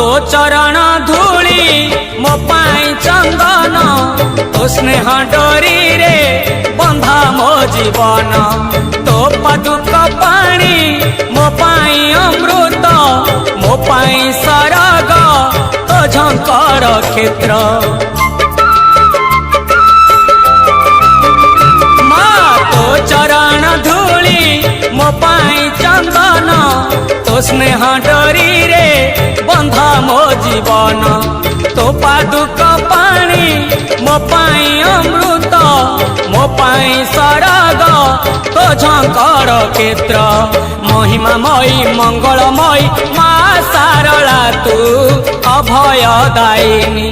तो चरण धूली मो पाई चंदन तो स्नेह डोरी रे बंधा मो जीवन तो पादुक पानी मो पाई अमृत मो पाई सरग तो झंकर क्षेत्र माँ तो चरण धूली मो पाई चंदन तो स्नेह डोरी रे बंधा मो जीवन तो पादुक पानी मो पाई अमृत मो पाई सरग तो झंकर क्षेत्र महिमा मयी मंगलमयी माँ सारला तू अभय दायिनी।